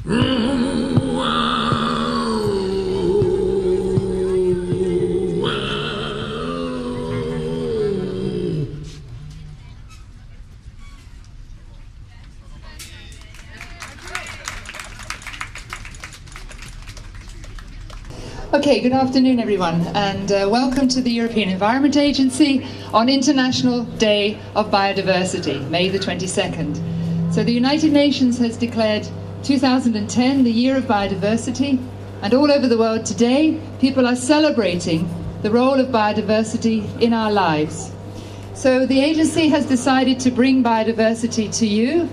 Okay, good afternoon everyone, and welcome to the European Environment Agency on International Day of Biodiversity, May the 22nd. So the United Nations has declared 2010 the Year of Biodiversity, and all over the world today people are celebrating the role of biodiversity in our lives. So the agency has decided to bring biodiversity to you,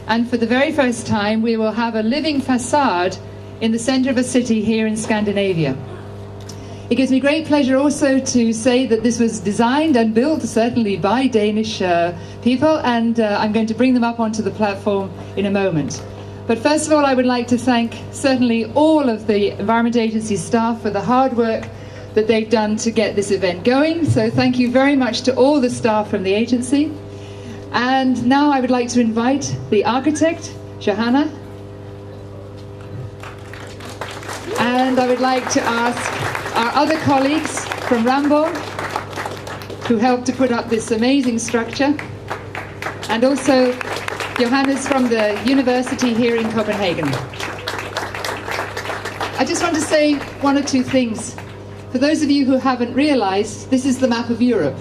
and for the very first time we will have a living facade in the center of a city here in Scandinavia. It gives me great pleasure also to say that this was designed and built certainly by Danish people, and I'm going to bring them up onto the platform in a moment. But first of all, I would like to thank certainly all of the Environment Agency staff for the hard work that they've done to get this event going. So thank you very much to all the staff from the agency. And now I would like to invite the architect, Johanna. And I would like to ask our other colleagues from Rambo, who helped to put up this amazing structure, and also Johannes from the university here in Copenhagen. I just want to say one or two things. For those of you who haven't realized, this is the map of Europe,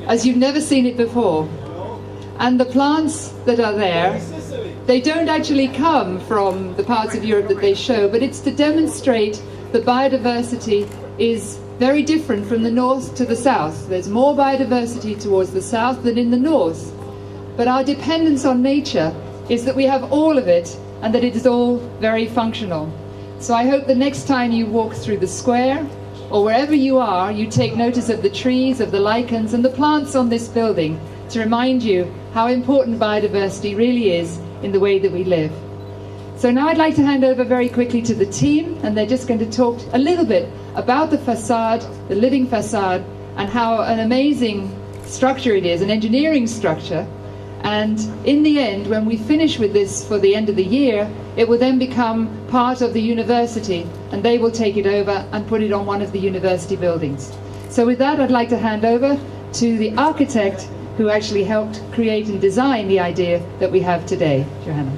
as you've never seen it before. And the plants that are there, they don't actually come from the parts of Europe that they show, but it's to demonstrate that biodiversity is very different from the north to the south. There's more biodiversity towards the south than in the north. But our dependence on nature is that we have all of it and that it is all very functional. So I hope the next time you walk through the square or wherever you are, you take notice of the trees, of the lichens and the plants on this building to remind you how important biodiversity really is in the way that we live. So now I'd like to hand over very quickly to the team, and they're just going to talk a little bit about the facade, the living facade, and how an amazing structure it is, an engineering structure. And in the end, when we finish with this for the end of the year, it will then become part of the university, and they will take it over and put it on one of the university buildings. So with that, I'd like to hand over to the architect who actually helped create and design the idea that we have today, Johanna.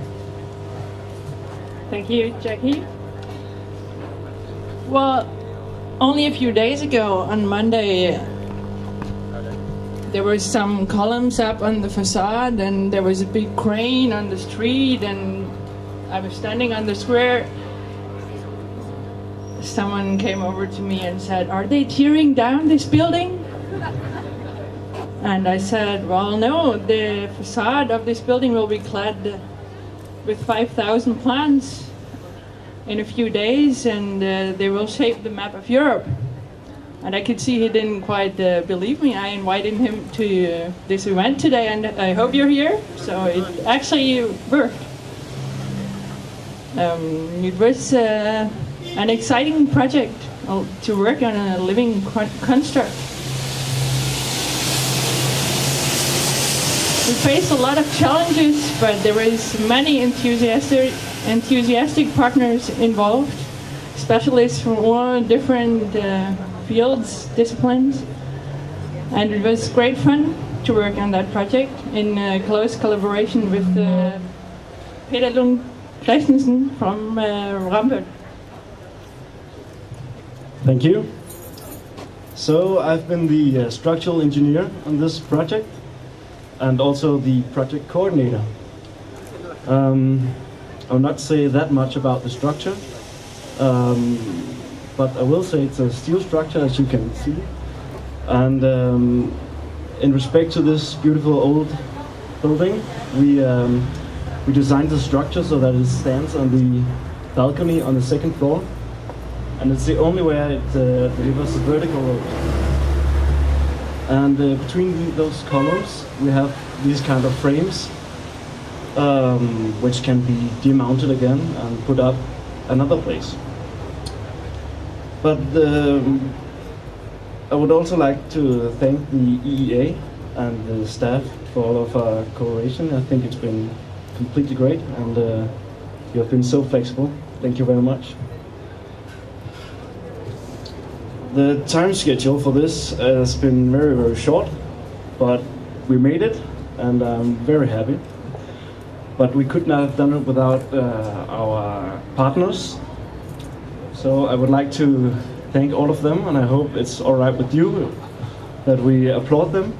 Thank you, Jackie. Well, only a few days ago, on Monday, there were some columns up on the facade, and there was a big crane on the street, and I was standing on the square. Someone came over to me and said, "Are they tearing down this building?" And I said, "Well, no, the facade of this building will be clad with 5,000 plants in a few days, and they will shape the map of Europe." And I could see he didn't quite believe me. I invited him to this event today, and I hope you're here. So it actually worked. It was an exciting project to work on a living construct. We faced a lot of challenges, but there was many enthusiastic partners involved, specialists from all different fields, disciplines, and it was great fun to work on that project in close collaboration with Peter Lund Christensen from Rambøll. Thank you. So I've been the structural engineer on this project, and also the project coordinator. I'll not say that much about the structure, but I will say it's a steel structure, as you can see. And in respect to this beautiful old building, we designed the structure so that it stands on the balcony on the second floor, and it's the only way it delivers a vertical load. And between those columns, we have these kind of frames, which can be demounted again and put up another place. But I would also like to thank the EEA and the staff for all of our cooperation. I think it's been completely great, and You have been so flexible. Thank you very much. The time schedule for this has been very, very short, but we made it, and I'm very happy. But we could not have done it without our partners. So I would like to thank all of them, and I hope it's all right with you that we applaud them.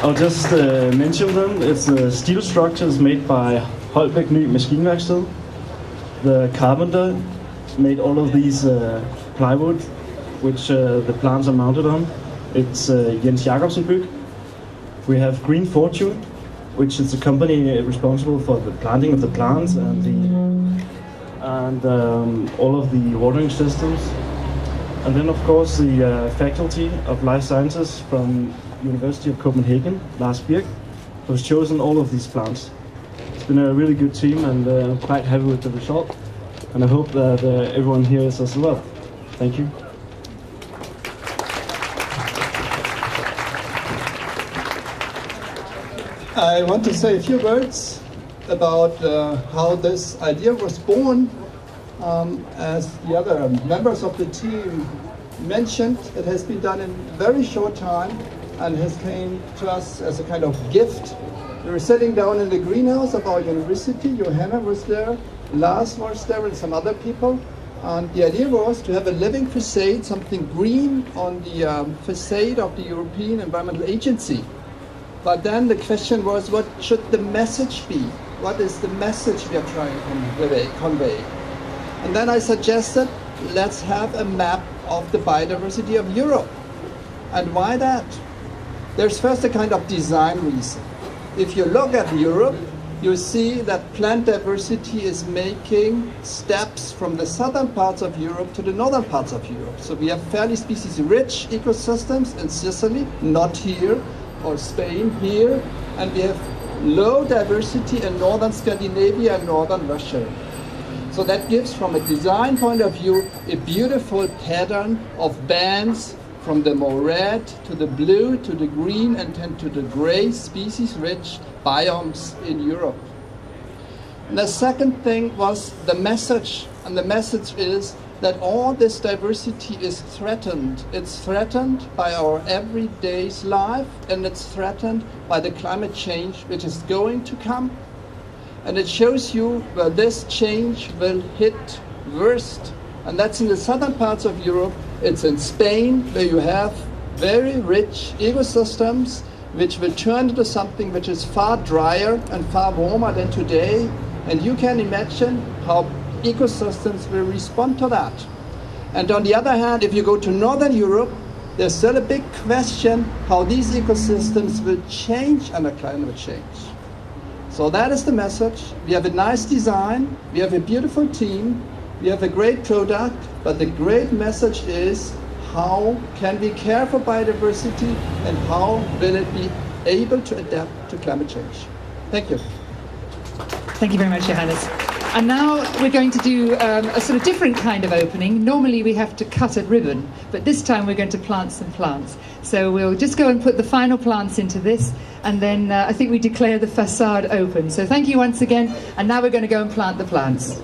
I'll just mention them. It's steel structures made by Holbæk Ny Maskinværksted. The carpenter made all of these plywood, which the plants are mounted on. It's Jens Jacobsen Byg. We have Green Fortune, which is a company responsible for the planting of the plants and all of the watering systems. And then, of course, the Faculty of Life Sciences from University of Copenhagen, Lars Birk, who's chosen all of these plants. It's been a really good team, and I'm quite happy with the result. And I hope that everyone here is as well. Thank you. I want to say a few words about how this idea was born. As the other members of the team mentioned, it has been done in a very short time and has came to us as a kind of gift. We were sitting down in the greenhouse of our university. Johanna was there, Lars was there, and some other people. And the idea was to have a living facade, something green on the facade of the European Environment Agency. But then the question was, what should the message be? What is the message we are trying to convey? And then I suggested, let's have a map of the biodiversity of Europe. And why that? There's first a kind of design reason. If you look at Europe, you see that plant diversity is making steps from the southern parts of Europe to the northern parts of Europe. So we have fairly species-rich ecosystems in Sicily, not here, or Spain here, and we have low diversity in northern Scandinavia and northern Russia. So that gives, from a design point of view, a beautiful pattern of bands from the more red to the blue to the green and then to the gray species-rich biomes in Europe. And the second thing was the message, and the message is that all this diversity is threatened. It's threatened by our everyday's life, and it's threatened by the climate change which is going to come. And it shows you where this change will hit worst. And that's in the southern parts of Europe. It's in Spain, where you have very rich ecosystems which will turn into something which is far drier and far warmer than today. And you can imagine how ecosystems will respond to that. And on the other hand, if you go to Northern Europe, there's still a big question how these ecosystems will change under climate change. So that is the message. We have a nice design, we have a beautiful team, we have a great product, but the great message is how can we care for biodiversity and how will it be able to adapt to climate change. Thank you. Thank you very much, Johannes. And now we're going to do a sort of different kind of opening. Normally we have to cut a ribbon, but this time we're going to plant some plants. So we'll just go and put the final plants into this, and then I think we declare the facade open. So thank you once again, and now we're going to go and plant the plants.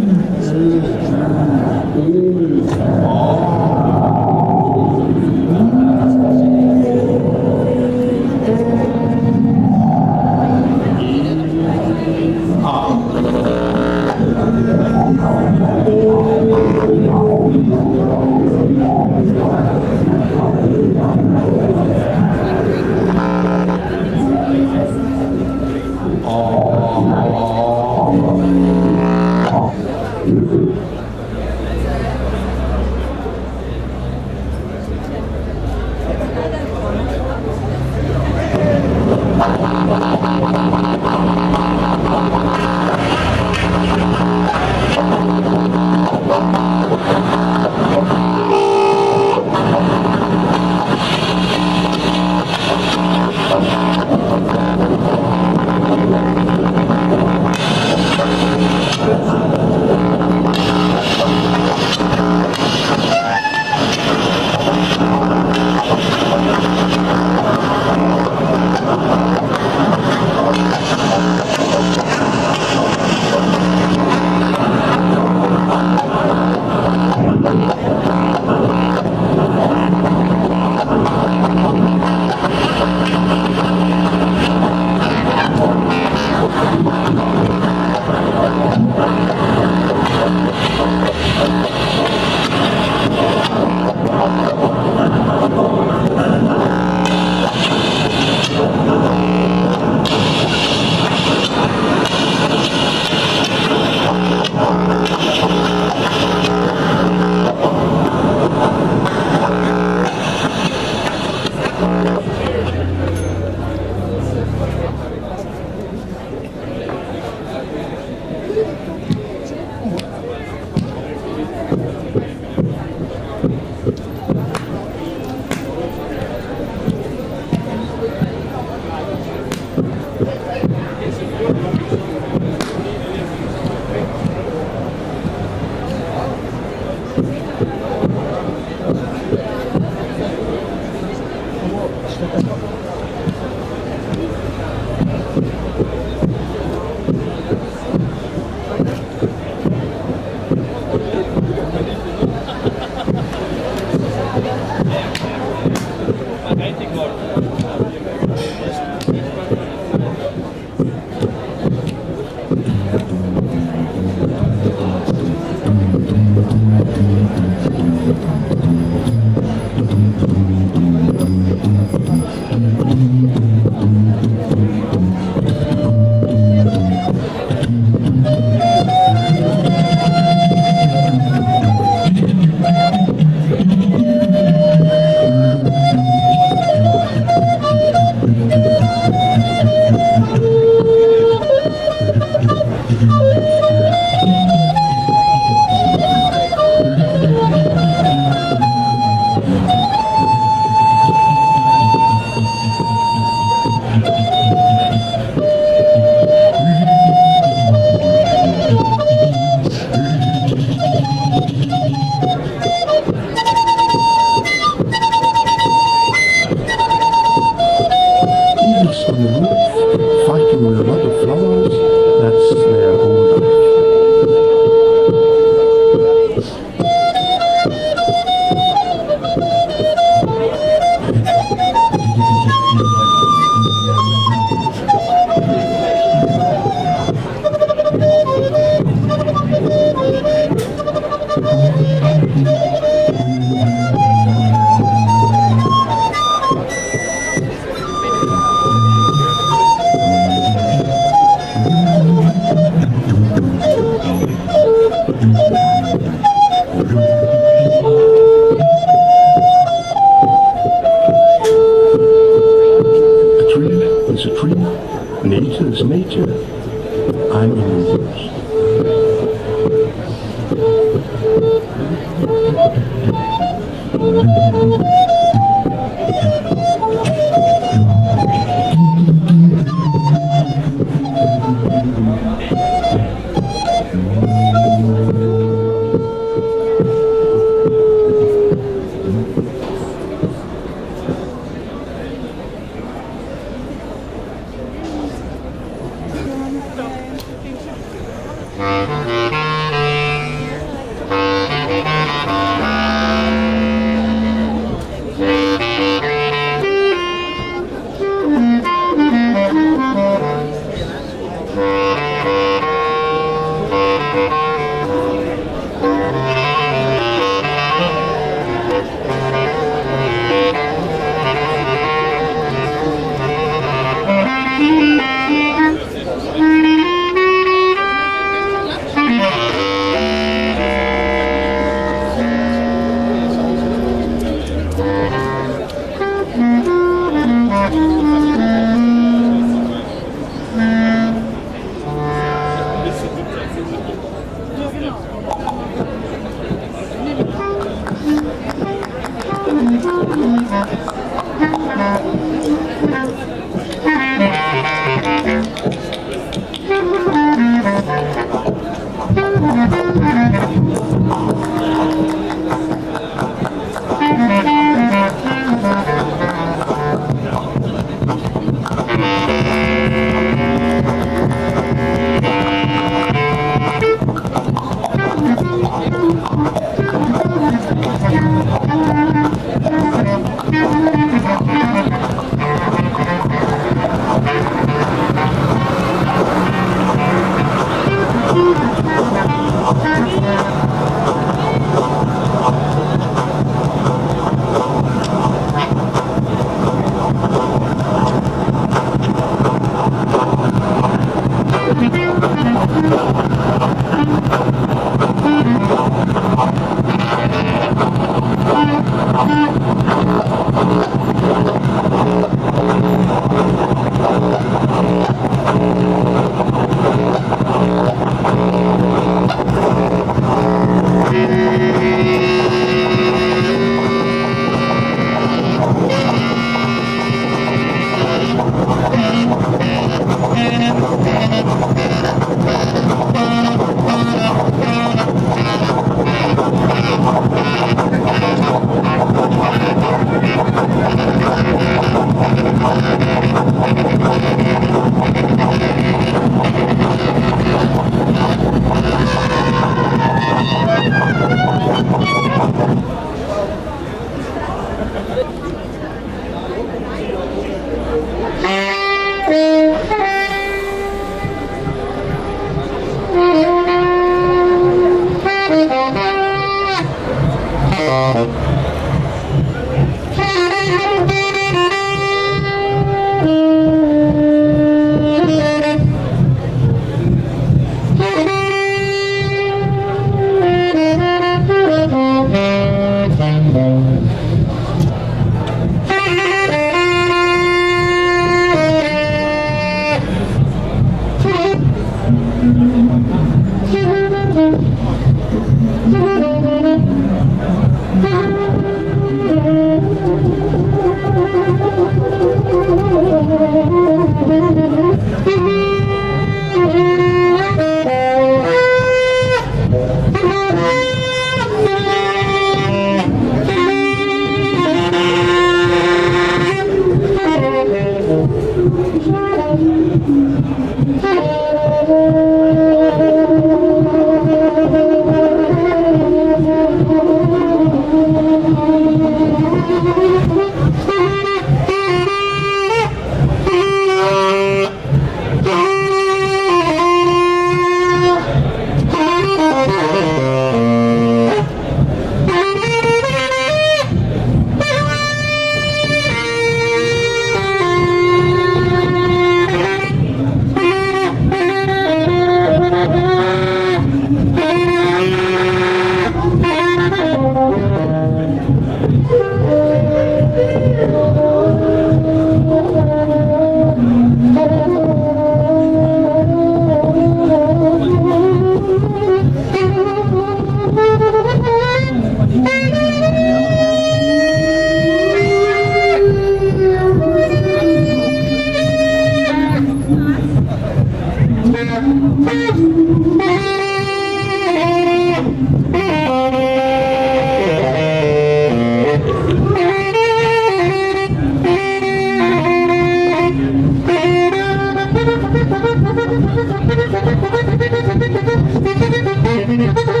Hey!